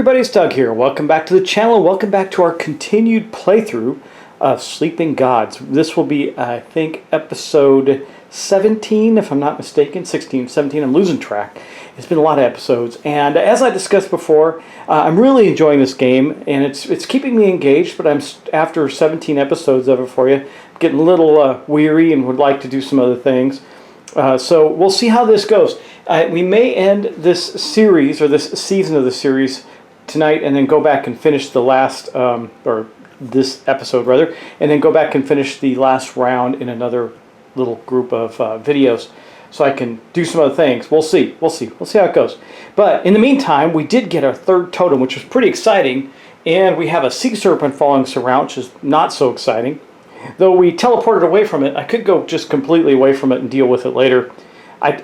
everybody, it's Doug here. Welcome back to the channel. Welcome back to our continued playthrough of Sleeping Gods. This will be, I think, episode 17, if I'm not mistaken. 16, 17, I'm losing track. It's been a lot of episodes. And as I discussed before, I'm really enjoying this game, and it's keeping me engaged, but I'm after 17 episodes of it for you, getting a little weary and would like to do some other things. So we'll see how this goes. We may end this series, or this season of the series, tonight, and then go back and finish the last, or this episode rather, and then go back and finish the last round in another little group of videos, so I can do some other things. We'll see how it goes. But in the meantime, we did get our third totem, which was pretty exciting, and we have a sea serpent following us around, which is not so exciting. Though we teleported away from it, I could go just completely away from it and deal with it later. But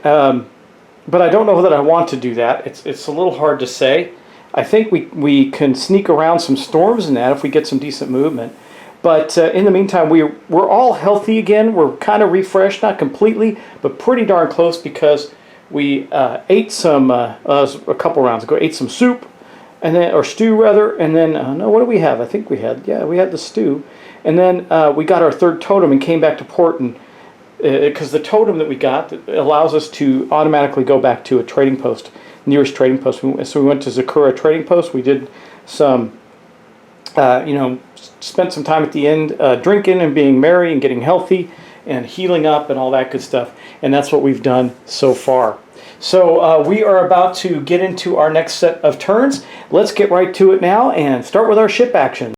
I don't know that I want to do that. It's a little hard to say. I think we can sneak around some storms and that if we get some decent movement. But in the meantime, we're all healthy again. We're kind of refreshed, not completely, but pretty darn close, because we ate some, a couple rounds ago, ate some soup, and then, or stew rather, and then, no, what do we have? I think we had the stew. And then we got our third totem and came back to port, and because the totem that we got allows us to automatically go back to a trading post, nearest trading post. So we went to Zakura trading post. We did some, spent some time at the end drinking and being merry and getting healthy and healing up and all that good stuff. And that's what we've done so far. So we are about to get into our next set of turns. Let's get right to it now and start with our ship action.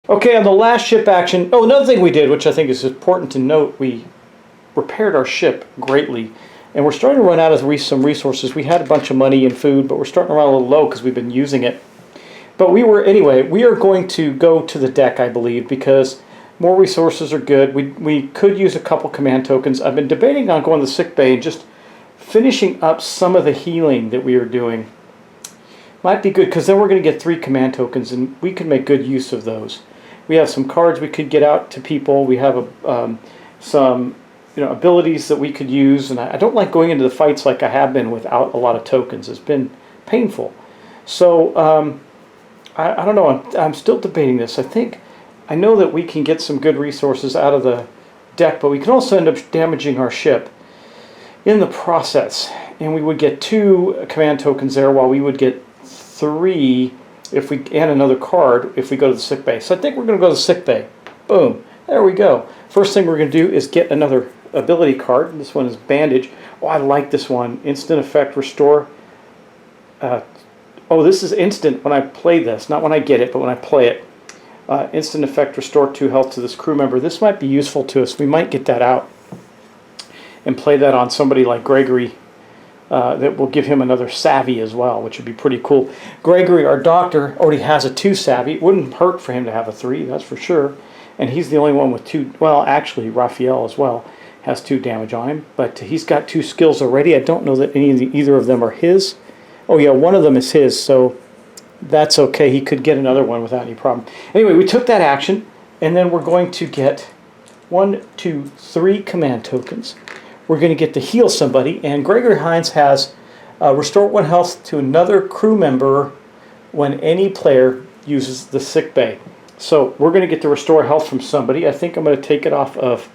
Okay, on the last ship action, another thing we did, which I think is important to note, we repaired our ship greatly. And we're starting to run out of some resources. We had a bunch of money and food, but we're starting to run a little low because we've been using it. But anyway, we are going to go to the deck, I believe, because more resources are good. We could use a couple command tokens. I've been debating on going to the sick bay and just finishing up some of the healing that we are doing. Might be good, because then we're going to get 3 command tokens, and we can make good use of those. We have some cards we could get out to people. We have some abilities that we could use, and I don't like going into the fights like I have been without a lot of tokens. It's been painful. So I don't know. I'm still debating this. I know that we can get some good resources out of the deck, but we can also end up damaging our ship in the process. And we would get 2 command tokens there, while we would get 3 and another card if we go to the sick bay. So I think we're going to go to the sick bay. Boom. There we go. First thing we're going to do is get another ability card. This one is Bandage. Oh, I like this one. Instant effect, restore. This is instant when I play this. Not when I get it, but when I play it. Instant effect, restore 2 health to this crew member. This might be useful to us. We might get that out and play that on somebody like Gregory. That will give him another savvy as well, which would be pretty cool. Gregory, our doctor, already has a 2 savvy. It wouldn't hurt for him to have a 3, that's for sure. And he's the only one with 2. Well, actually, Raphael as well has 2 damage on him, but he's got 2 skills already. I don't know that either of them are his. Oh yeah, one of them is his, so that's okay. He could get another one without any problem. Anyway, we took that action, and then we're going to get 1, 2, 3 command tokens. We're going to get to heal somebody, and Gregory Hines has restore 1 health to another crew member when any player uses the sick bay. So we're going to get to restore health from somebody. I think I'm going to take it off of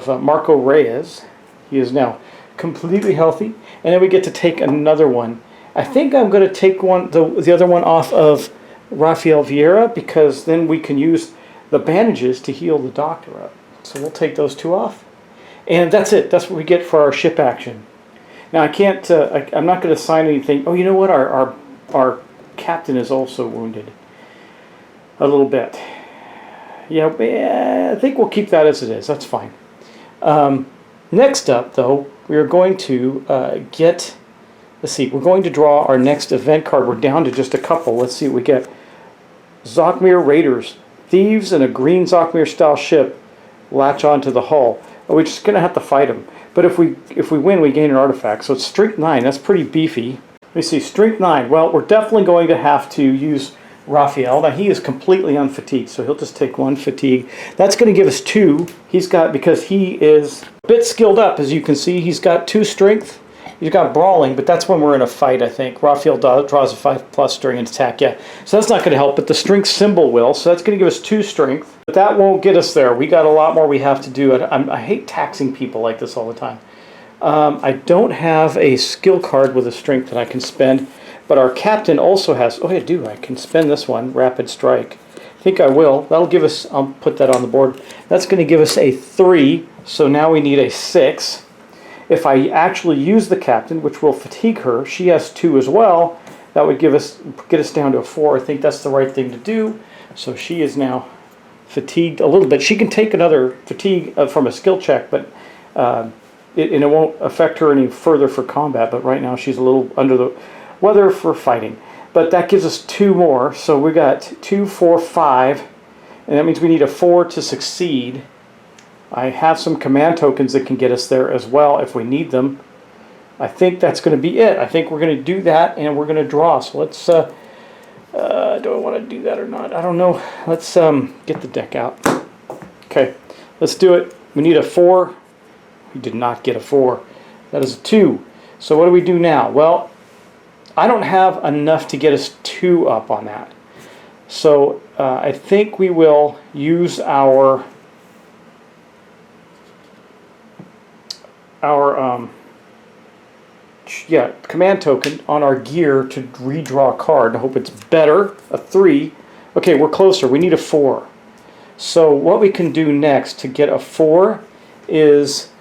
Marco Reyes. He is now completely healthy, and then we get to take another one. I think I'm going to take the other one off of Rafael Vieira, because then we can use the bandages to heal the doctor up. So we'll take those 2 off. And that's it. That's what we get for our ship action. Now I can't. I'm not going to sign anything. Oh, you know what? Our captain is also wounded a little bit. Yeah, I think we'll keep that as it is. That's fine. Next up, though, we are going to get. Let's see. We're going to draw our next event card. We're down to just a couple. Let's see what we get. Zokhmir Raiders, thieves in a green Zokhmir style ship latch onto the hull. We're just going to have to fight him. But if we win, we gain an artifact. So it's strength 9. That's pretty beefy. Let me see. Strength 9. Well, we're definitely going to have to use Raphael. Now, he is completely unfatigued, so he'll just take 1 fatigue. That's going to give us 2. He's got, because he is a bit skilled up, as you can see. He's got 2 strength You've got brawling, but that's when we're in a fight, I think. Raphael draws a 5+ during an attack, yeah. So that's not going to help, but the strength symbol will. So that's going to give us 2 strength. But that won't get us there. We got a lot more we have to do. I hate taxing people like this all the time. I don't have a skill card with a strength that I can spend, but our captain also has... Oh, I do. I can spend this one, Rapid Strike. I think I will. That'll give us... I'll put that on the board. That's going to give us a 3, so now we need a 6. If I actually use the captain, which will fatigue her, she has 2 as well. That would get us down to a 4. I think that's the right thing to do. So she is now fatigued a little bit. She can take another fatigue from a skill check, but it won't affect her any further for combat. But right now she's a little under the weather for fighting. But that gives us 2 more. So we got 2, 4, 5, and that means we need a 4 to succeed. I have some command tokens that can get us there as well if we need them. I think that's going to be it. I think we're going to do that and we're going to draw. So let's, do I want to do that or not? I don't know. Let's get the deck out. Okay, let's do it. We need a 4. We did not get a 4. That is a 2. So what do we do now? Well, I don't have enough to get us 2 up on that. So I think we will use our command token on our gear to redraw a card. I hope it's better. A 3. Okay, we're closer. We need a 4. So what we can do next to get a 4 is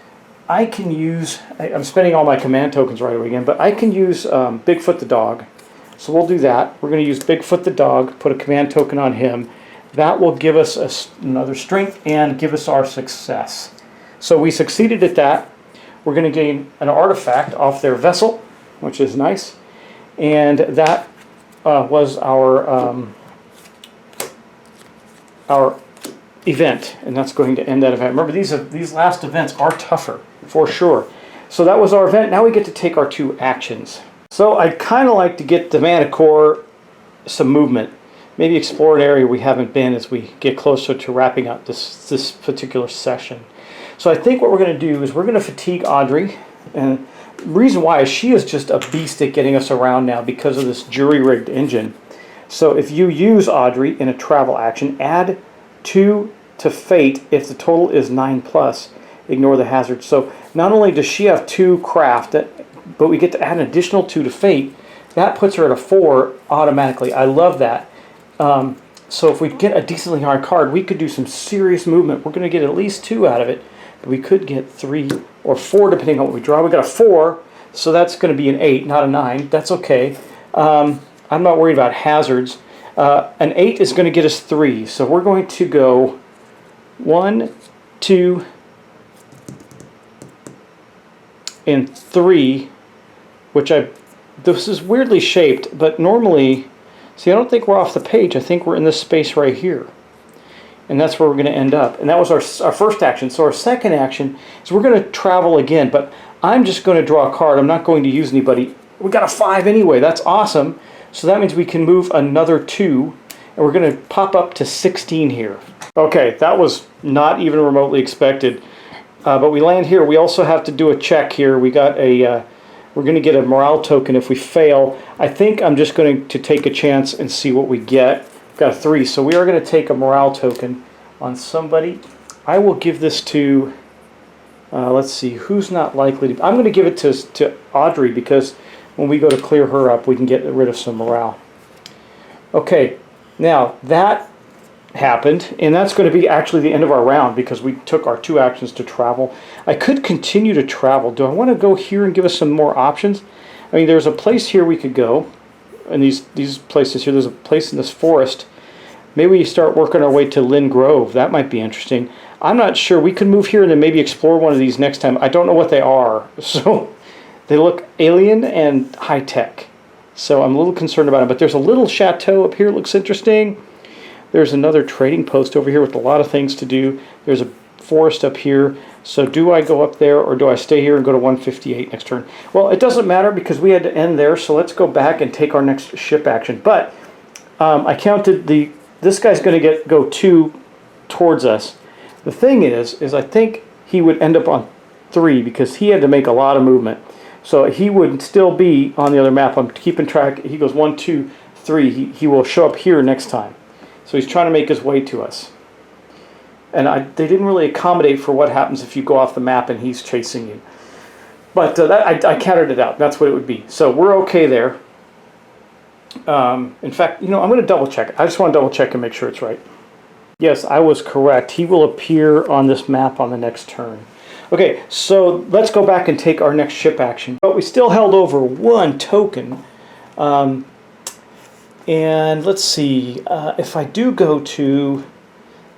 I can use... I'm spending all my command tokens right away again, but I can use Bigfoot the dog. So we'll do that. We're going to use Bigfoot the dog, put a command token on him. That will give us another strength and give us our success. So we succeeded at that. We're going to gain an artifact off their vessel, which is nice. And that was our event, and that's going to end that event. Remember, these last events are tougher, for sure. So that was our event. Now we get to take our 2 actions. So I'd kind of like to get the Mana Core some movement. Maybe explore an area we haven't been as we get closer to wrapping up this particular session. So I think what we're going to do is we're going to fatigue Audrey, and the reason why is she is just a beast at getting us around now because of this jury-rigged engine. So if you use Audrey in a travel action, add 2 to Fate if the total is 9+. Ignore the hazard. So not only does she have 2 craft, but we get to add an additional 2 to Fate. That puts her at a 4 automatically. I love that. So if we get a decently hard card, we could do some serious movement. We're going to get at least 2 out of it. We could get 3 or 4 depending on what we draw. We got a 4, so that's going to be an 8, not a 9. That's okay. I'm not worried about hazards. An 8 is going to get us 3, so we're going to go 1, 2, and 3, which this is weirdly shaped, but normally, see, I don't think we're off the page. I think we're in this space right here. And that's where we're going to end up. And that was our first action. So our second action is we're going to travel again, but I'm just going to draw a card. I'm not going to use anybody. We got a 5 anyway. That's awesome. So that means we can move another 2, and we're going to pop up to 16 here. Okay, that was not even remotely expected. But we land here. We also have to do a check here. We got a... we're going to get a morale token if we fail. I think I'm just going to take a chance and see what we get. Got a 3, so we are going to take a morale token on somebody. I will give this to, let's see, who's not likely to... I'm going to give it to Audrey because when we go to clear her up, we can get rid of some morale. Okay, now that happened, and that's going to be actually the end of our round because we took our 2 actions to travel. I could continue to travel. Do I want to go here and give us some more options? I mean, there's a place here we could go. And these places here, there's a place in this forest. Maybe we start working our way to Lynn Grove. That might be interesting. I'm not sure. We could move here and then maybe explore one of these next time. I don't know what they are. So they look alien and high-tech. So I'm a little concerned about them. But there's a little chateau up here. It looks interesting. There's another trading post over here with a lot of things to do. There's a forest up here. So do I go up there or do I stay here and go to 158 next turn? Well, it doesn't matter because we had to end there, so let's go back and take our next ship action. But I counted this guy's going to go 2 towards us. The thing is I think he would end up on 3 because he had to make a lot of movement. So he would still be on the other map. I'm keeping track. He goes 1, 2, 3. He will show up here next time. So he's trying to make his way to us. And they didn't really accommodate for what happens if you go off the map and he's chasing you. But I counted it out. That's what it would be. So we're okay there. In fact, I'm going to double check. I just want to double check and make sure it's right. Yes, I was correct. He will appear on this map on the next turn. Okay, so let's go back and take our next ship action. But we still held over 1 token. And let's see, if I do go to,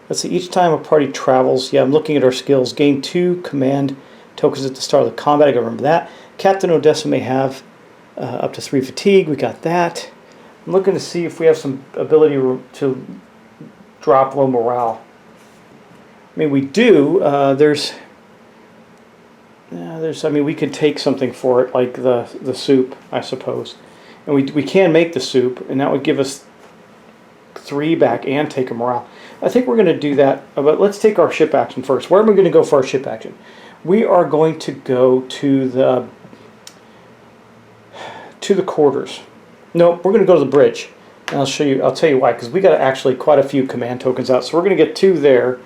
let's see, each time a party travels, yeah, I'm looking at our skills. Gain 2 command tokens at the start of the combat. I gotta remember that. Captain Odessa may have up to 3 fatigue. We got that. I'm looking to see if we have some ability to drop low morale. I mean, we do. I mean, we could take something for it, like the soup, I suppose. And we can make the soup, and that would give us 3 back and take a morale. I think we're going to do that, but let's take our ship action first. Where are we going to go for our ship action? We are going to go to the quarters. No, we're going to go to the bridge. And I'll tell you why, because we got actually quite a few command tokens out. So we're going to get 2 there,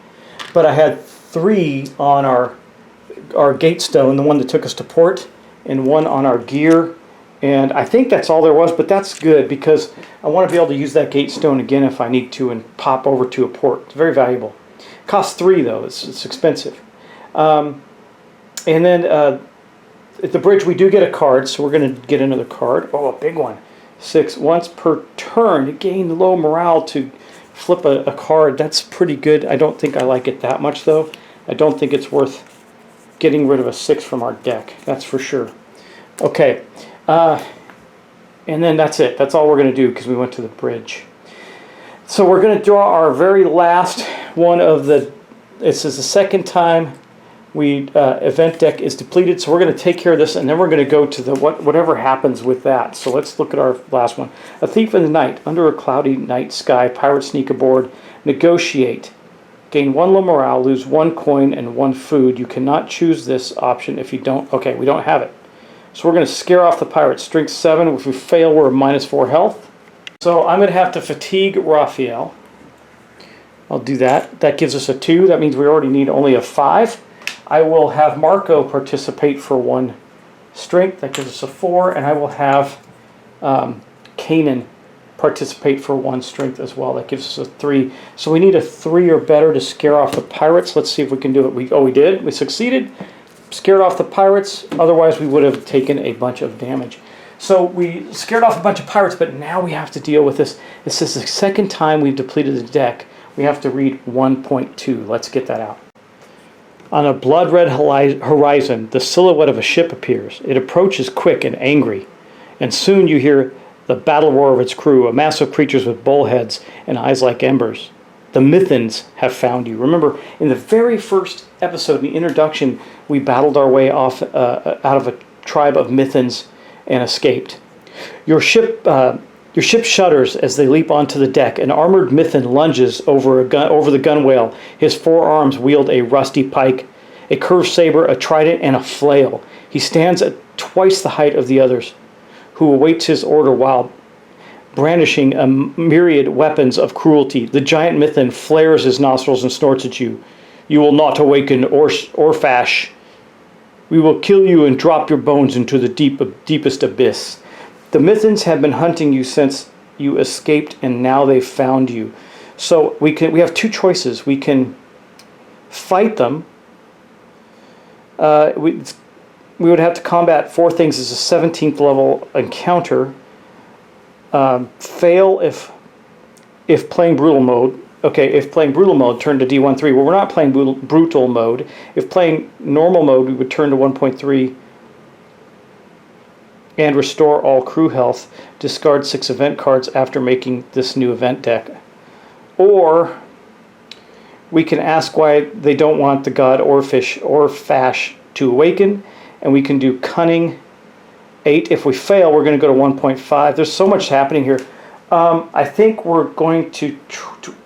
but I had 3 on our gate stone, the one that took us to port, and 1 on our gear. And I think that's all there was, but that's good because I want to be able to use that gate stone again if I need to and pop over to a port. It's very valuable. It costs 3 though. It's expensive. And then at the bridge we do get a card, so we're going to get another card. Oh, a big one. 6. Once per turn, you gain low morale to flip a card. That's pretty good. I don't think I like it that much though. I don't think it's worth getting rid of a 6 from our deck. That's for sure. Okay. And then that's it. That's all we're going to do because we went to the bridge. So we're going to draw our very last one of the... This is the second time event deck is depleted, so we're going to take care of this, and then we're going to go to the whatever happens with that. So let's look at our last one. A Thief in the Night. Under a cloudy night sky, pirates sneak aboard. Negotiate. Gain 1 low morale, lose 1 coin and 1 food. You cannot choose this option if you don't... Okay, we don't have it. So we're going to scare off the pirates. Strength 7. If we fail, we're -4 health. So I'm going to have to fatigue Raphael. I'll do that. That gives us a 2. That means we already need only a 5. I will have Marco participate for 1 strength. That gives us a 4. And I will have Kanan participate for 1 strength as well. That gives us a 3. So we need a 3 or better to scare off the pirates. Let's see if we can do it. We did. We succeeded. Scared off the pirates. Otherwise we would have taken a bunch of damage. So we scared off a bunch of pirates, but now we have to deal with this. This is the second time we've depleted the deck. We have to read 1.2. Let's get that out. On a blood-red horizon, the silhouette of a ship appears. It approaches quick and angry, and soon you hear the battle roar of its crew, a mass of creatures with bullheads and eyes like embers. The Mithans have found you. Remember, in the very first episode, in the introduction, we battled our way off out of a tribe of Mithans and escaped. Your ship shudders as they leap onto the deck. An armored Mithan lunges over the gunwale. His 4 arms wield a rusty pike, a curved saber, a trident, and a flail. He stands at twice the height of the others, who awaits his order while brandishing a myriad weapons of cruelty. The giant Mithan flares his nostrils and snorts at you. You will not awaken or fash. We will kill you and drop your bones into the deepest abyss. The Mithans have been hunting you since you escaped, and now they've found you. So we have 2 choices. We can fight them. We would have to combat 4 things as a 17th level encounter. Fail if playing brutal mode. Okay, if playing brutal mode, turn to D1.3. Well, we're not playing brutal mode. If playing normal mode, we would turn to 1.3 and restore all crew health. Discard 6 event cards after making this new event deck. Or we can ask why they don't want the god Orfish or Fash to awaken, and we can do Cunning 8. If we fail, we're going to go to 1.5. There's so much happening here. I think we're going to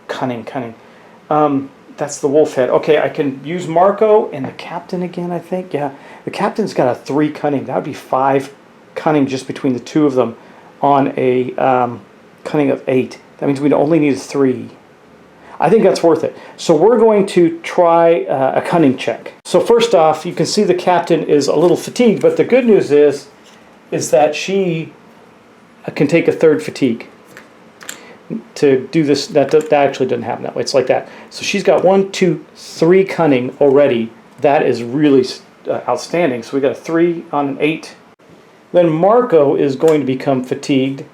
Cunning. That's the wolf head. Okay, I can use Marco and the captain again, I think. Yeah, the captain's got a 3 cunning. That would be 5 cunning just between the two of them on a cunning of 8. That means we'd only need 3. I think that's worth it. So we're going to try a cunning check. So first off, you can see the captain is a little fatigued, but the good news is that she can take a 3rd fatigue. To do this, that actually doesn't happen that way. It's like that. So she's got 1, 2, 3 cunning already. That is really outstanding. So we got a 3 on an 8. Then Marco is going to become fatigued,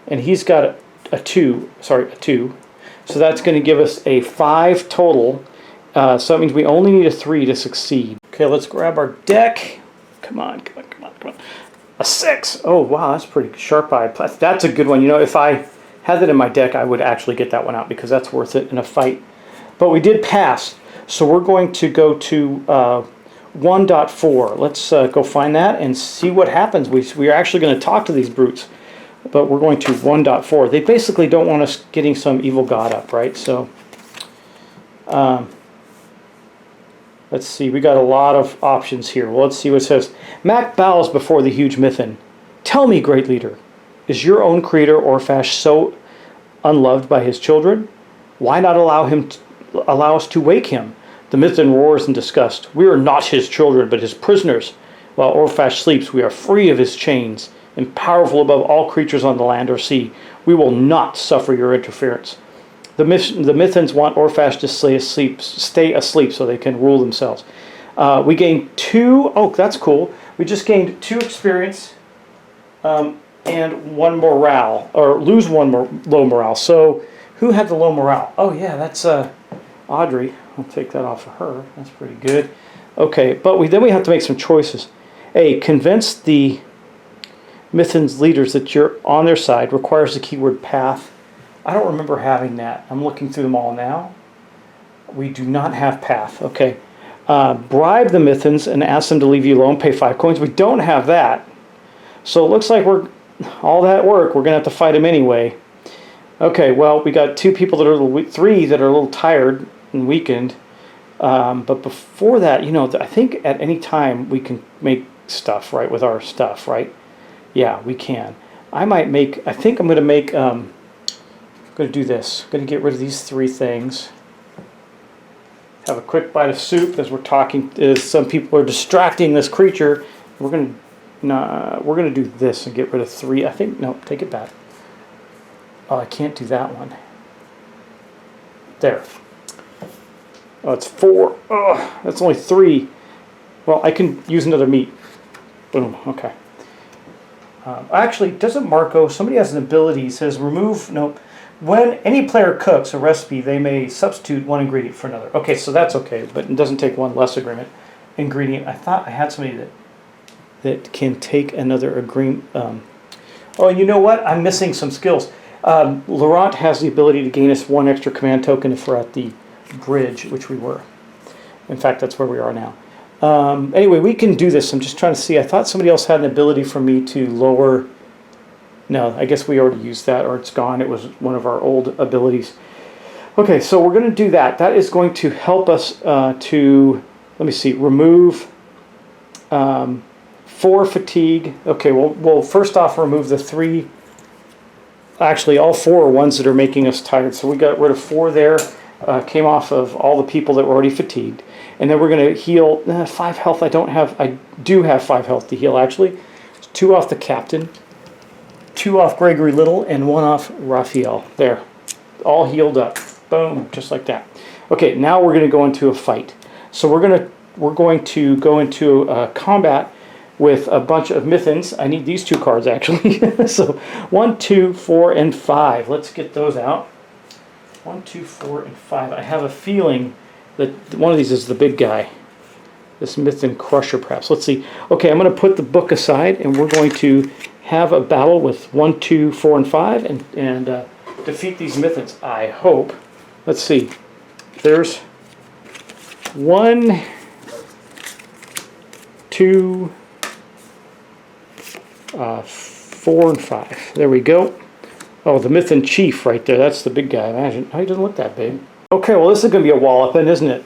and he's got a 2. Sorry, a 2. So that's going to give us a 5 total. So that means we only need a 3 to succeed. Okay, let's grab our deck. Come on, come on, come on, come on. A 6. Oh wow, that's pretty sharp eye. That's a good one. You know, if I had that in my deck, I would actually get that one out because that's worth it in a fight. But we did pass, so we're going to go to 1.4. Let's go find that and see what happens. We are actually going to talk to these brutes, but we're going to 1.4. They basically don't want us getting some evil god up, right? So let's see. We got a lot of options here. Well, let's see what it says. Mac bows before the huge Mython. Tell me, great leader, is your own creator Orphash so unloved by his children? Why not allow us to wake him? The Mython roars in disgust. We are not his children, but his prisoners. While Orphash sleeps, we are free of his chains, and powerful above all creatures on the land or sea. We will not suffer your interference. The Mythons want Orphash to stay asleep so they can rule themselves. We gained 2. Oh, that's cool. We just gained 2 experience. And 1 morale, or lose 1 low morale. So, who had the low morale? Oh yeah, that's Audrey. I'll take that off of her. That's pretty good. Okay, but then we have to make some choices. A, convince the Mython's leaders that you're on their side requires the keyword path. I don't remember having that. I'm looking through them all now. We do not have path. Okay. Bribe the Mythons and ask them to leave you alone. Pay 5 coins. We don't have that. So it looks like all that work, we're going to have to fight them anyway. Okay, well, we got 2 people that are 3 that are a little tired and weakened. But before that, you know, I think at any time we can make stuff, right, with our stuff, right? Yeah, we can. I think I'm going to make, I'm going to do this. I'm going to get rid of these 3 things. Have a quick bite of soup as we're talking, as some people are distracting this creature. We're going to do this and get rid of 3. I think, no, take it back. Oh, I can't do that one. There. Oh, it's 4. Oh, that's only 3. Well, I can use another meat. Boom, okay. Actually, doesn't Marco, somebody has an ability, he says remove, no, when any player cooks a recipe, they may substitute 1 ingredient for another. Okay, so that's okay, but it doesn't take 1 less ingredient. I thought I had somebody that can take another agreement. Oh, and you know what? I'm missing some skills. Laurent has the ability to gain us 1 extra command token if we're at the bridge, which we were. In fact, that's where we are now. Anyway, we can do this. I'm just trying to see. I thought somebody else had an ability for me to lower. No, I guess we already used that, or it's gone. It was one of our old abilities. Okay, so we're going to do that. That is going to help us to, let me see, remove 4 fatigue. Okay, we'll first off remove the 3. Actually, all 4 are ones that are making us tired. So we got rid of 4 there. Came off of all the people that were already fatigued. And then we're going to heal 5 health. I do have 5 health to heal, actually. 2 off the captain, 2 off Gregory Little, and 1 off Raphael. There. All healed up. Boom. Just like that. Okay, now we're going to go into a fight. So we're going to go into combat with a bunch of Mythons. I need these 2 cards, actually. So 1, 2, 4, and 5. Let's get those out. 1, 2, 4, and 5. I have a feeling that one of these is the big guy. This Mython Crusher, perhaps. Let's see. Okay, I'm going to put the book aside, and we're going to have a battle with 1, 2, 4, and 5, and defeat these Mythons. I hope. Let's see. There's 1, 2, 4, and 5. There we go. Oh, the Mython Chief right there. That's the big guy. Imagine. Oh, he doesn't look that big. Okay, well, this is going to be a walloping, isn't it?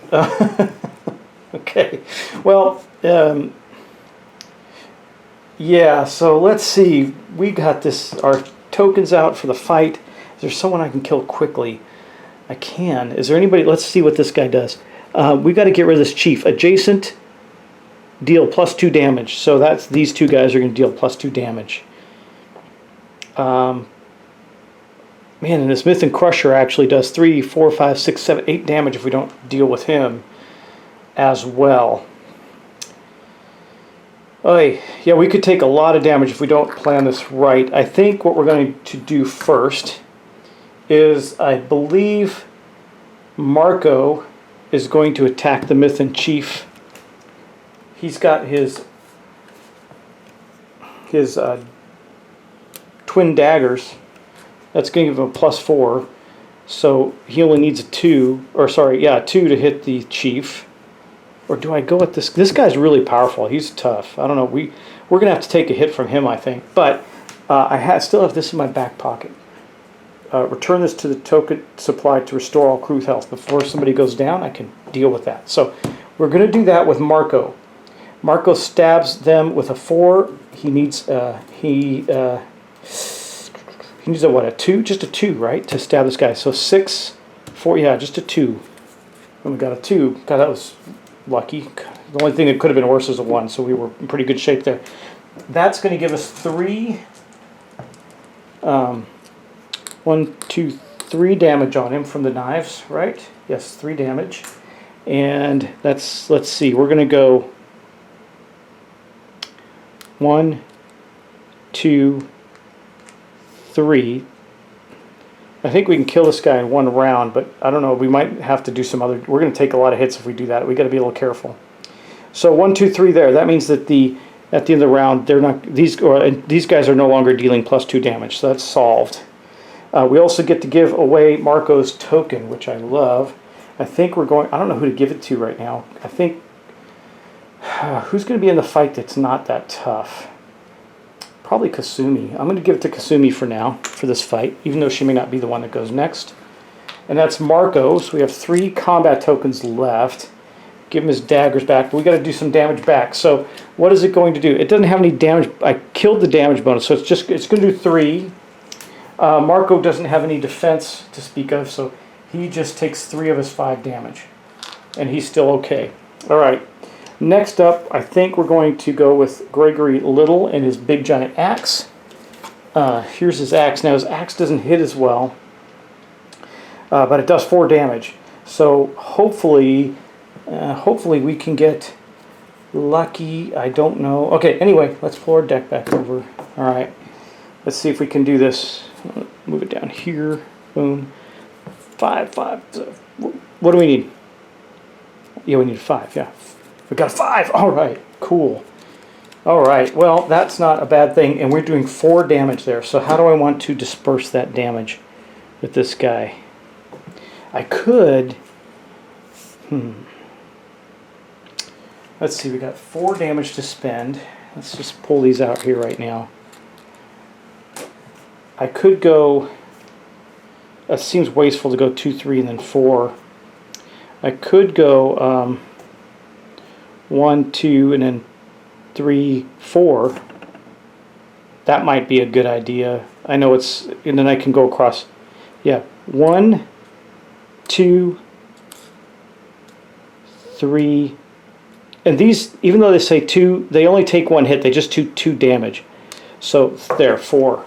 Okay, well, yeah, so let's see. We got this, our tokens out for the fight. Is there someone I can kill quickly? I can. Is there anybody? Let's see what this guy does. We got to get rid of this chief. Adjacent, deal +2 damage. So that's these two guys are going to deal +2 damage. Man, and this Myth and Crusher actually does 3, 4, 5, 6, 7, 8 damage if we don't deal with him as well. Oy, yeah, we could take a lot of damage if we don't plan this right. I think what we're going to do first is, I believe Marco is going to attack the Myth and Chief. He's got his twin daggers. That's going to give him a +4. So he only needs a 2, or sorry, yeah, 2 to hit the Chief. Or do I go with this? This guy's really powerful. He's tough. I don't know. We're going to have to take a hit from him, I think. But I still have this in my back pocket. Return this to the token supply to restore all crew health. Before somebody goes down, I can deal with that. So we're going to do that with Marco. Marco stabs them with a 4. He needs he needs a what? A 2? Just a 2, right? To stab this guy. So 6, 4. Yeah, just a 2. And we got a 2. God, that was lucky. The only thing that could have been worse is a 1, so we were in pretty good shape there. That's going to give us 3, 1, 2, 3 damage on him from the knives, right? Yes, 3 damage. And that's, let's see, we're going to go 1, 2, 3. I think we can kill this guy in 1 round, but I don't know. We might have to do some other. We're going to take a lot of hits if we do that. We got to be a little careful. So 1, 2, 3 there. That means that at the end of the round, they're not these guys are no longer dealing +2 damage. So that's solved. We also get to give away Marco's token, which I love. I think we're going. I don't know who to give it to right now. I think who's going to be in the fight that's not that tough. Probably Kasumi. I'm going to give it to Kasumi for now, for this fight, even though she may not be the one that goes next. And that's Marco, so we have 3 combat tokens left. Give him his daggers back, but we got to do some damage back. So what is it going to do? It doesn't have any damage. I killed the damage bonus, so it's going to do 3. Marco doesn't have any defense to speak of, so he just takes 3 of his 5 damage. And he's still okay. All right. Next up, I think we're going to go with Gregory Little and his big giant axe. Here's his axe. Now his axe doesn't hit as well, but it does 4 damage. So hopefully we can get lucky. I don't know. Okay, anyway, let's pull our deck back over. All right, let's see if we can do this. Move it down here. Boom. 5, 5. What do we need? Yeah, we need 5. Yeah. We got a 5. All right, cool. All right, well, that's not a bad thing, and we're doing 4 damage there. So how do I want to disperse that damage with this guy? I could. Let's see, we got 4 damage to spend. Let's just pull these out here right now. I could go. It seems wasteful to go 2, 3, and then 4. I could go 1, 2, and then 3, 4. That might be a good idea. I know it's, and then I can go across. Yeah, 1, 2, 3, and these, even though they say 2, they only take 1 hit. They just do 2 damage. So there, 4.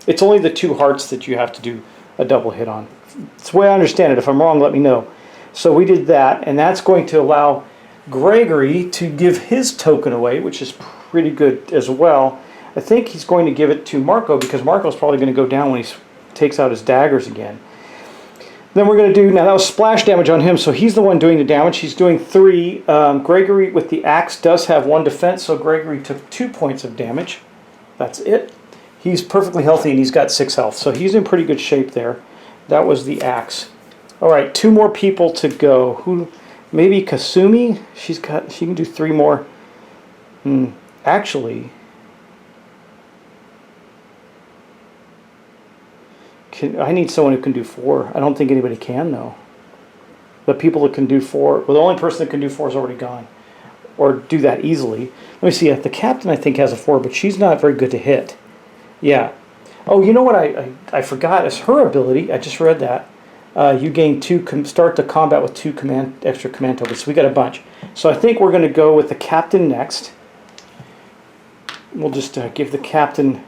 It's only the 2 hearts that you have to do a double hit on. It's the way I understand it. If I'm wrong, let me know. So we did that, and that's going to allow Gregory to give his token away, which is pretty good as well. I think he's going to give it to Marco because Marco's probably going to go down when he takes out his daggers again. Then we're going to do, now that was splash damage on him, so he's the one doing the damage. He's doing 3. Gregory with the axe does have 1 defense, so Gregory took 2 points of damage. That's it. He's perfectly healthy and he's got 6 health, so he's in pretty good shape there. That was the axe. All right, 2 more people to go. Who? Maybe Kasumi? She can do 3 more. Actually, I need someone who can do 4. I don't think anybody can though. The people that can do 4, well, the only person that can do 4 is already gone, or do that easily. Let me see. The captain, I think, has a 4, but she's not very good to hit. Yeah. Oh, you know what I forgot is her ability. I just read that. You gain 2, start the combat with 2 extra command tokens. So we got a bunch. So I think we're going to go with the captain next. We'll just give the captain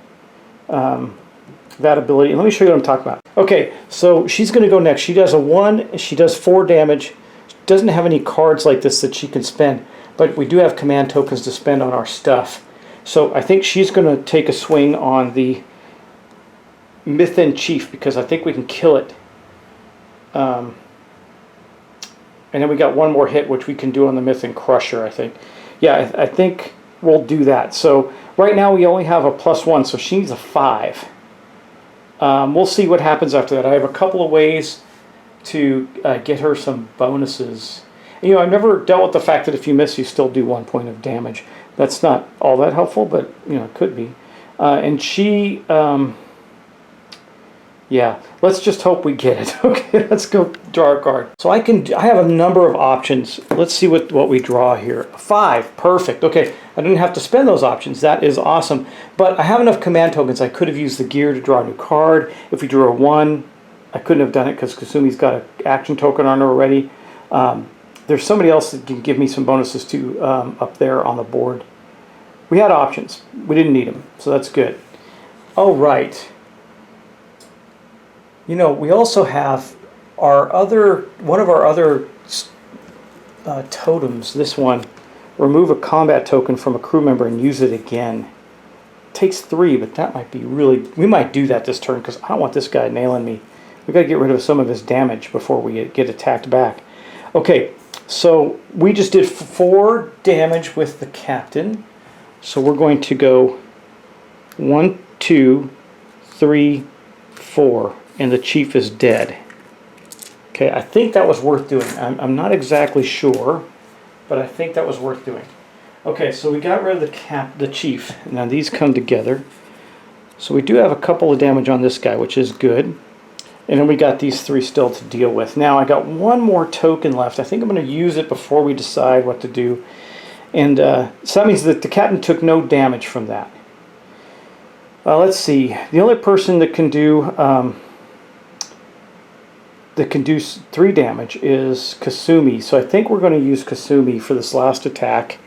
that ability. And let me show you what I'm talking about. Okay, so she's going to go next. She does a 1. She does 4 damage. She doesn't have any cards like this that she can spend, but we do have command tokens to spend on our stuff. So I think she's going to take a swing on the Mythen Chief because I think we can kill it. And then we got one more hit, which we can do on the Mythen Crusher, I think. Yeah, I think we'll do that. So right now we only have a +1, so she needs a 5. We'll see what happens after that. I have a couple of ways to get her some bonuses. You know, I've never dealt with the fact that if you miss, you still do 1 point of damage. That's not all that helpful, but, you know, it could be. And she... yeah, let's just hope we get it. Okay, let's go draw a card. So I have a number of options. Let's see what we draw here. 5, perfect. Okay, I didn't have to spend those options. That is awesome. But I have enough command tokens. I could have used the gear to draw a new card. If we drew a 1, I couldn't have done it because Kasumi's got an action token on her already. There's somebody else that can give me some bonuses too up there on the board. We had options. We didn't need them, so that's good. All right. You know, we also have one of our other totems, this one, remove a combat token from a crew member and use it again. It takes 3, but that might be really, we might do that this turn because I don't want this guy nailing me. We've got to get rid of some of his damage before we get attacked back. Okay, so we just did 4 damage with the captain. So we're going to go 1, 2, 3, 4. And the chief is dead. Okay, I think that was worth doing. I'm not exactly sure, but I think that was worth doing. Okay, so we got rid of the chief. Now these come together. So we do have a couple of damage on this guy, which is good. And then we got these 3 still to deal with. Now I got 1 more token left. I think I'm going to use it before we decide what to do. And so that means that the captain took no damage from that. Let's see. The only person that can do... 3 damage is Kasumi. So I think we're going to use Kasumi for this last attack.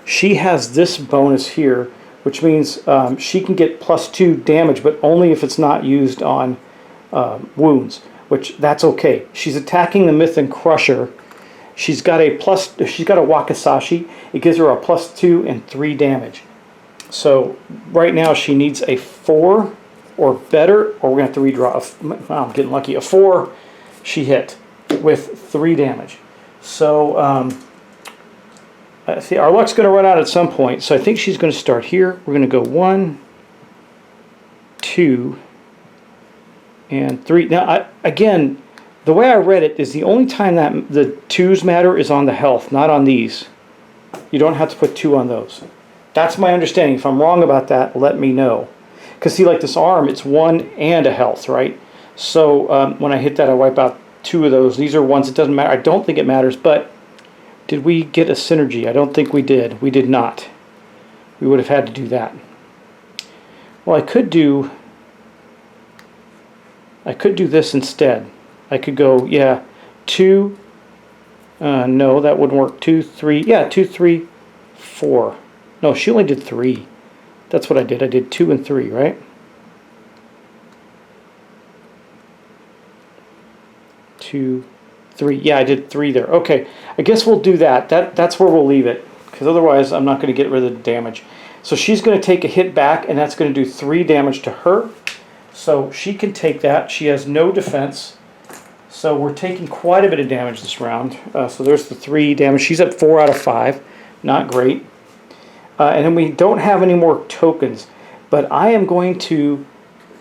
She has this bonus here, which means she can get +2 damage, but only if it's not used on wounds, which that's okay. She's attacking the Mythen Crusher. She's got a Wakizashi. It gives her a +2 and 3 damage. So right now she needs a 4 or better, or we're going to have to redraw. I'm getting lucky. A 4 she hit with 3 damage. So see, our luck's going to run out at some point. So I think she's going to start here. We're going to go 1, 2, and 3. Now, again, the way I read it is the only time that the 2s matter is on the health, not on these. You don't have to put 2 on those. That's my understanding. If I'm wrong about that, let me know. Because see, like this arm, it's 1 and a health, right? So when I hit that, I wipe out 2 of those. These are ones, it doesn't matter. I don't think it matters, but did we get a synergy? I don't think we did. We did not. We would have had to do that. Well, I could do this instead. I could go, yeah, 2. No, that wouldn't work. 2, 3. Yeah, 2, 3, 4. No, she only did 3. That's what I did. I did 2 and 3, right? 2, 3. Yeah, I did 3 there. Okay, I guess we'll do that. That's where we'll leave it, because otherwise I'm not going to get rid of the damage. So she's going to take a hit back, and that's going to do 3 damage to her. So she can take that. She has no defense. So we're taking quite a bit of damage this round. So there's the 3 damage. She's at 4 out of 5. Not great. And then we don't have any more tokens. But I am going to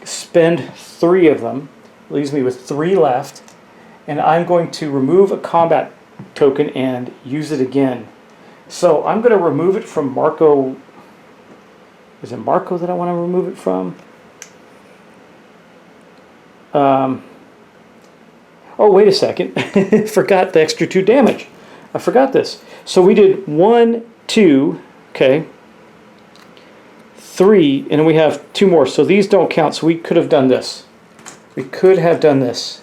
spend 3 of them. Leaves me with 3 left. And I'm going to remove a combat token and use it again. So I'm going to remove it from Marco. Is it Marco that I want to remove it from? Oh, Oh, wait a second. Forgot the extra 2 damage. I forgot this. So we did 1, 2, okay, 3, and then we have 2 more. So these don't count, so we could have done this. We could have done this.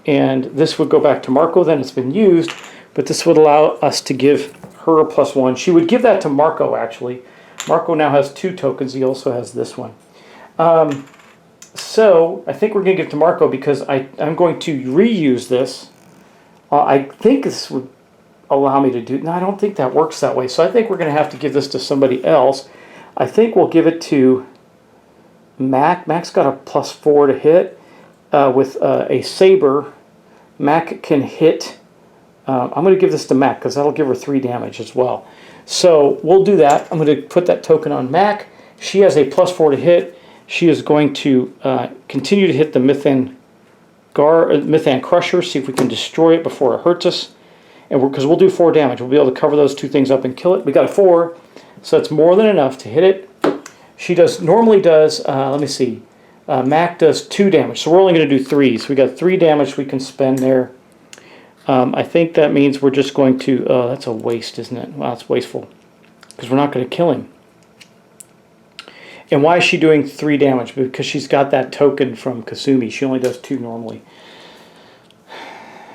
And this would go back to Marco, then it's been used, but this would allow us to give her a +1. She would give that to Marco, actually. Marco now has 2 tokens. He also has this one. So I think we're going to give it to Marco because I'm going to reuse this. I think this would allow me to do... No, I don't think that works that way. So I think we're going to have to give this to somebody else. I think we'll give it to Mac. Mac's got a +4 to hit. With a saber, Mac can hit... I'm going to give this to Mac because that'll give her 3 damage as well. So we'll do that. I'm going to put that token on Mac. She has a +4 to hit. She is going to continue to hit the Mythan Crusher, see if we can destroy it before it hurts us. And because we'll do 4 damage. We'll be able to cover those 2 things up and kill it. We got a 4, so that's more than enough to hit it. She normally does, let me see, Mac does 2 damage, so we're only going to do 3. So we got 3 damage we can spend there. I think that means we're just going to... Oh, that's a waste, isn't it? Wow, it's wasteful. Because we're not going to kill him. And why is she doing 3 damage? Because she's got that token from Kasumi. She only does 2 normally.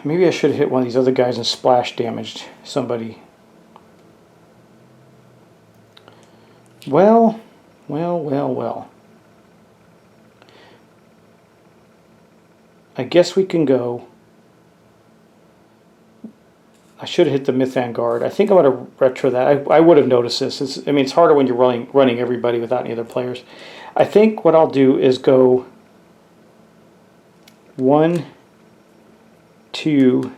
Maybe I should have hit one of these other guys and splash damaged somebody. Well. I guess we can go... I should have hit the Mythan Guard. I think I'm going to retro that. I would have noticed this. It's harder when you're running everybody without any other players. I think what I'll do is go 1, 2,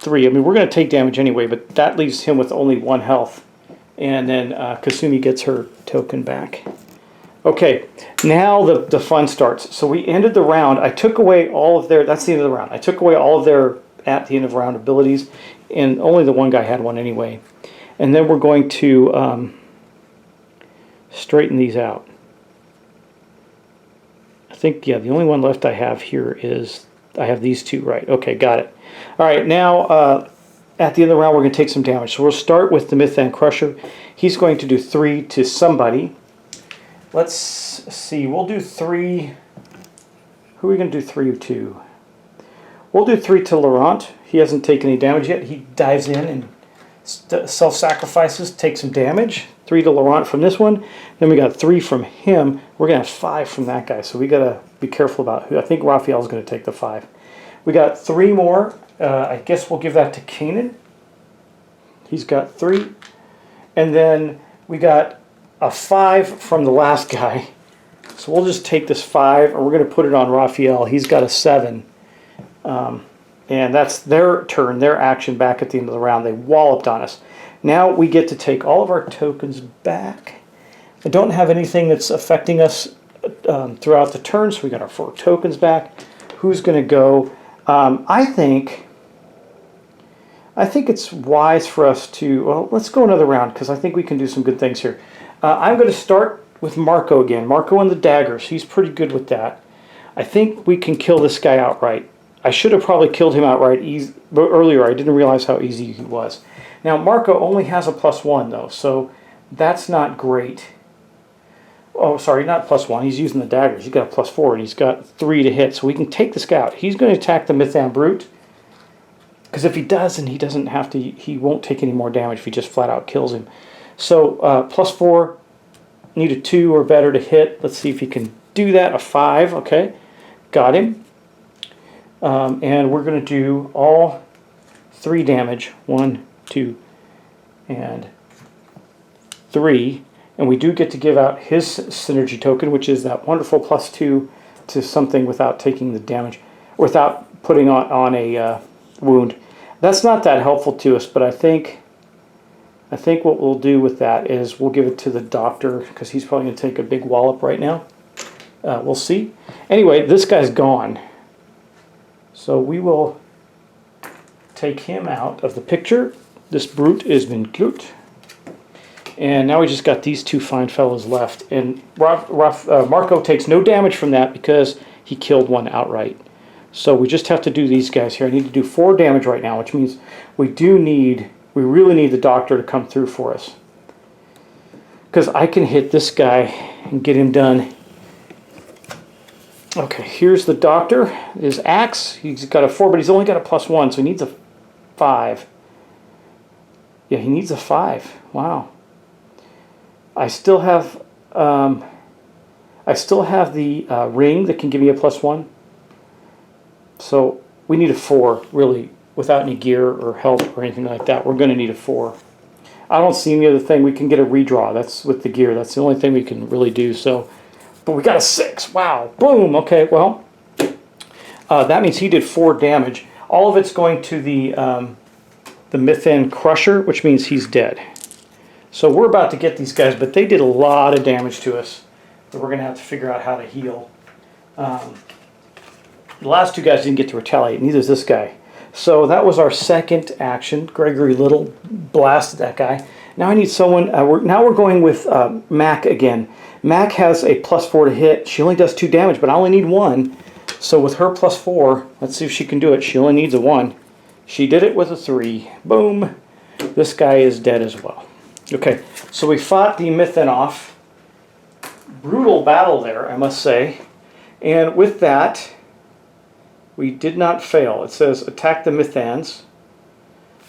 3. We're going to take damage anyway, but that leaves him with only 1 health. And then Kasumi gets her token back. Okay, now the fun starts. So we ended the round. I took away all of their... That's the end of the round. I took away all of their... at the end of round abilities, and only the one guy had one anyway. And then we're going to straighten these out. I think, yeah, the only one left I have here is, I have these 2, right. Okay, got it. All right, now at the end of the round we're going to take some damage. So we'll start with the Mythan Crusher. He's going to do 3 to somebody. Let's see, we'll do 3. Who are we going to do 3 to? We'll do 3 to Laurent. He hasn't taken any damage yet. He dives in and self-sacrifices, takes some damage. 3 to Laurent from this one. Then we got 3 from him. We're going to have 5 from that guy, so we got to be careful about who. I think Raphael's going to take the 5. We got 3 more. I guess we'll give that to Kanan. He's got 3. And then we got a 5 from the last guy. So we'll just take this 5, and we're going to put it on Raphael. He's got a 7. And that's their turn, their action back at the end of the round. They walloped on us. Now we get to take all of our tokens back. I don't have anything that's affecting us throughout the turn, so we got our 4 tokens back. Who's going to go? I think it's wise for us to... Well, let's go another round, because I think we can do some good things here. I'm going to start with Marco again. Marco and the daggers. He's pretty good with that. I think we can kill this guy outright. I should have probably killed him outright earlier. I didn't realize how easy he was. Now, Marco only has a +1, though, so that's not great. Oh, sorry, not +1. He's using the daggers. He's got a +4, and he's got 3 to hit, so we can take this guy out. He's going to attack the Mythan Brute, because if he does, then he doesn't have to... He won't take any more damage if he just flat out kills him. So, +4, need a 2 or better to hit. Let's see if he can do that. A 5, okay. Got him. And we're going to do all 3 damage. 1, 2, and 3. And we do get to give out his synergy token, which is that wonderful +2 to something without taking the damage, without putting on a wound. That's not that helpful to us, but I think what we'll do with that is we'll give it to the doctor, because he's probably going to take a big wallop right now. We'll see. Anyway, this guy's gone. So we will take him out of the picture. This brute has been killed. And now we just got these 2 fine fellows left. And Marco takes no damage from that because he killed one outright. So we just have to do these guys here. I need to do 4 damage right now, which means we really need the doctor to come through for us. Because I can hit this guy and get him done. Okay, here's the doctor. His axe, he's got a 4, but he's only got a +1, so he needs a 5. Yeah, he needs a 5. Wow. I still have the ring that can give me a +1. So we need a 4, really, without any gear or help or anything like that. We're going to need a 4. I don't see any other thing. We can get a redraw. That's with the gear. That's the only thing we can really do. So, but we got a 6. Wow. Boom. Okay, well, that means he did 4 damage. All of it's going to the Mythen Crusher, which means he's dead. So we're about to get these guys, but they did a lot of damage to us. So we're going to have to figure out how to heal. The last 2 guys didn't get to retaliate, neither is this guy. So that was our second action. Gregory Little blasted that guy. Now I need someone, now we're going with Mac again. Mac has a +4 to hit. She only does 2 damage, but I only need 1. So with her +4, let's see if she can do it. She only needs a 1. She did it with a 3. Boom. This guy is dead as well. Okay, so we fought the Mythen off. Brutal battle there, I must say. And with that, we did not fail. It says attack the Mythans.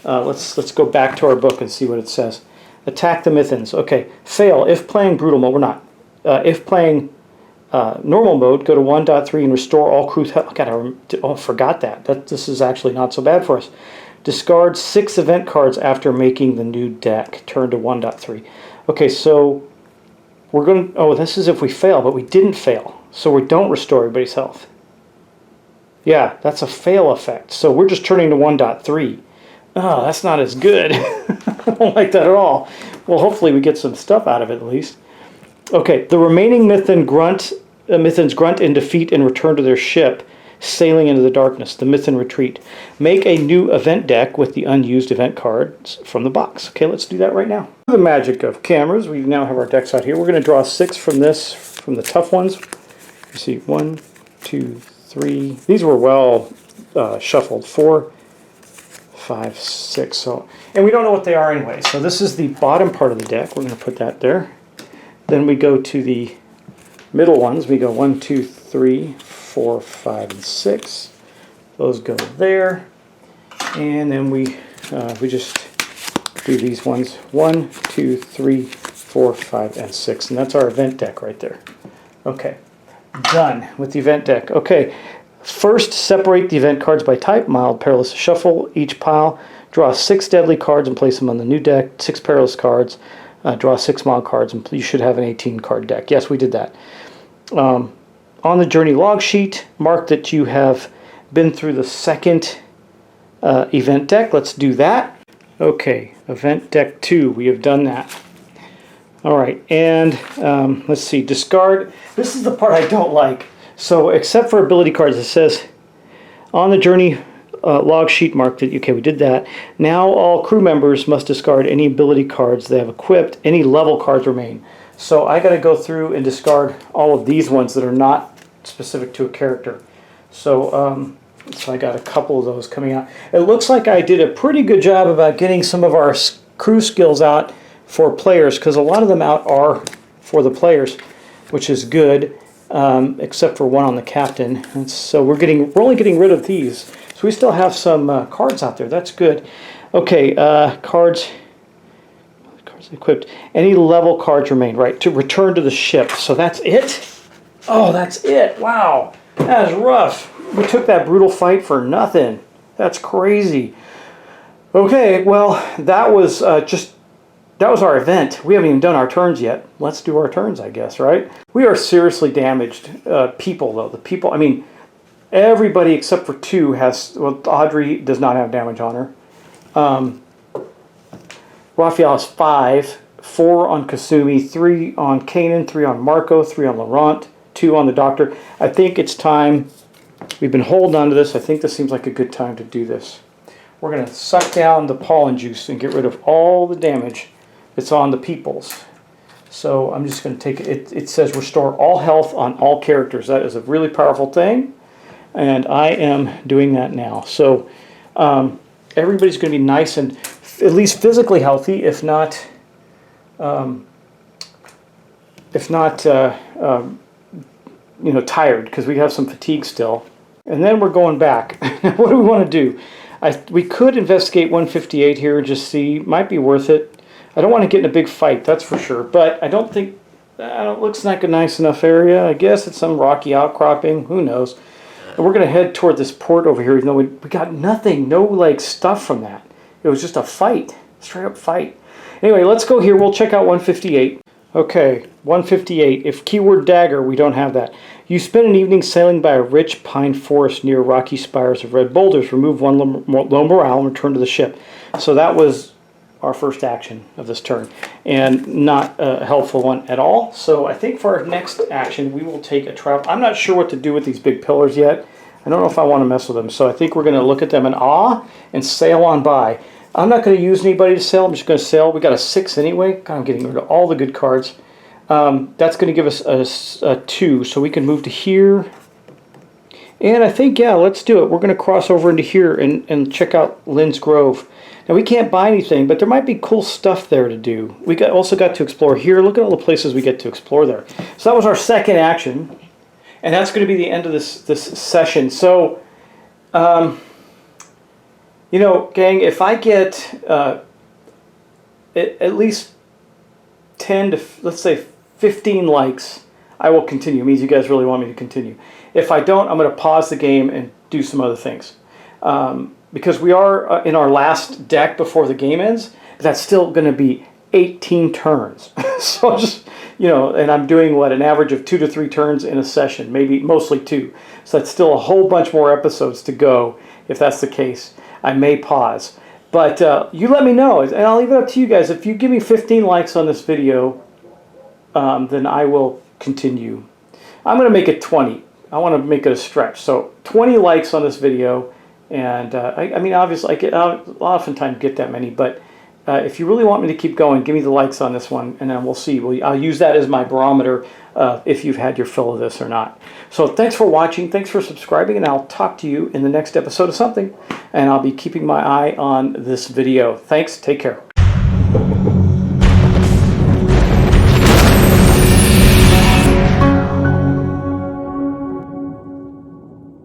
Let's go back to our book and see what it says. Attack the Mythans. Okay, fail if playing brutal mode. We're not. If playing normal mode, go to 1.3 and restore all crew health. God, I forgot that. This is actually not so bad for us. Discard 6 event cards after making the new deck. Turn to 1.3. Okay, so we're going to... Oh, this is if we fail, but we didn't fail. So we don't restore everybody's health. Yeah, that's a fail effect. So we're just turning to 1.3. Oh, that's not as good. I don't like that at all. Well, hopefully we get some stuff out of it at least. Okay, the remaining Mythen's grunt in defeat and return to their ship, sailing into the darkness. The Mythen retreat. Make a new event deck with the unused event cards from the box. Okay, let's do that right now. The magic of cameras. We now have our decks out here. We're going to draw 6 from this, from the tough ones. You see, 1, 2, 3. These were well shuffled. 4, 5, 6. So, and we don't know what they are anyway. So this is the bottom part of the deck. We're going to put that there. Then we go to the middle ones. We go 1, 2, 3, 4, 5, and 6. Those go there. And then we just do these ones. 1, 2, 3, 4, 5, and 6. And that's our event deck right there. Okay. Done with the event deck. Okay, first separate the event cards by type. Mild, perilous, shuffle each pile. Draw 6 deadly cards and place them on the new deck. 6 perilous cards. Draw 6 mild cards, and you should have an 18-card deck. Yes, we did that. On the journey log sheet, mark that you have been through the second event deck. Let's do that. Okay, event deck 2. We have done that. All right, and let's see, discard. This is the part I don't like. So, except for ability cards, it says on the journey log sheet mark that, okay, we did that. Now all crew members must discard any ability cards they have equipped. Any level cards remain. So I got to go through and discard all of these ones that are not specific to a character. So, so I got a couple of those coming out. It looks like I did a pretty good job about getting some of our crew skills out for players, because a lot of them out are for the players, which is good, except for one on the captain. And so we're only getting rid of these. So we still have some cards out there. That's good. Okay, cards equipped. Any level cards remain. Right, to return to the ship. So that's it? Oh, that's it. Wow, that is rough. We took that brutal fight for nothing. That's crazy. Okay, well, that was that was our event. We haven't even done our turns yet. Let's do our turns, I guess, right? We are seriously damaged people, though. The people, I mean, everybody except for 2 has, well, Audrey does not have damage on her. Raphael has 5, 4 on Kasumi, 3 on Kanan, 3 on Marco, 3 on Laurent, 2 on the Doctor. I think it's time. We've been holding on to this. I think this seems like a good time to do this. We're going to suck down the pollen juice and get rid of all the damage that's on the peoples. So I'm just going to take it. It says restore all health on all characters. That is a really powerful thing. And I am doing that now. So everybody's going to be nice and at least physically healthy, if not tired, because we have some fatigue still. And then we're going back. What do we want to do? We could investigate 158 here and just see. Might be worth it. I don't want to get in a big fight, that's for sure. But I don't think it looks like a nice enough area. I guess it's some rocky outcropping. Who knows? And we're going to head toward this port over here. Even though we got nothing, no like stuff from that. It was just a fight, straight up fight. Anyway, let's go here. We'll check out 158. Okay, 158. If keyword dagger, we don't have that. You spend an evening sailing by a rich pine forest near rocky spires of red boulders. Remove one low morale and return to the ship. So that was our first action of this turn, and not a helpful one at all. So I think for our next action, we will take a travel. I'm not sure what to do with these big pillars yet. I don't know if I want to mess with them. So I think we're going to look at them in awe and sail on by. I'm not going to use anybody to sail. I'm just going to sail. We got a 6 anyway. God, I'm getting rid of all the good cards. That's going to give us a 2, so we can move to here. And I think, yeah, let's do it. We're going to cross over into here and check out Lynn's Grove. Now, we can't buy anything, but there might be cool stuff there to do. We also got to explore here. Look at all the places we get to explore there. So that was our second action, and that's going to be the end of this session. So, you know, gang, if I get at least 10 to, let's say, 15 likes, I will continue. It means you guys really want me to continue. If I don't, I'm going to pause the game and do some other things. Because we are in our last deck before the game ends, that's still going to be 18 turns. So just, you know, and I'm doing, what, an average of 2 to 3 turns in a session, maybe mostly 2. So that's still a whole bunch more episodes to go. If that's the case, I may pause. But you let me know, and I'll leave it up to you guys. If you give me 15 likes on this video, then I will continue. I'm going to make it 20. I want to make it a stretch. So 20 likes on this video. And I mean, obviously, I'll oftentimes get that many. But if you really want me to keep going, give me the likes on this one. And then we'll see. I'll use that as my barometer if you've had your fill of this or not. So thanks for watching. Thanks for subscribing. And I'll talk to you in the next episode of something. And I'll be keeping my eye on this video. Thanks. Take care.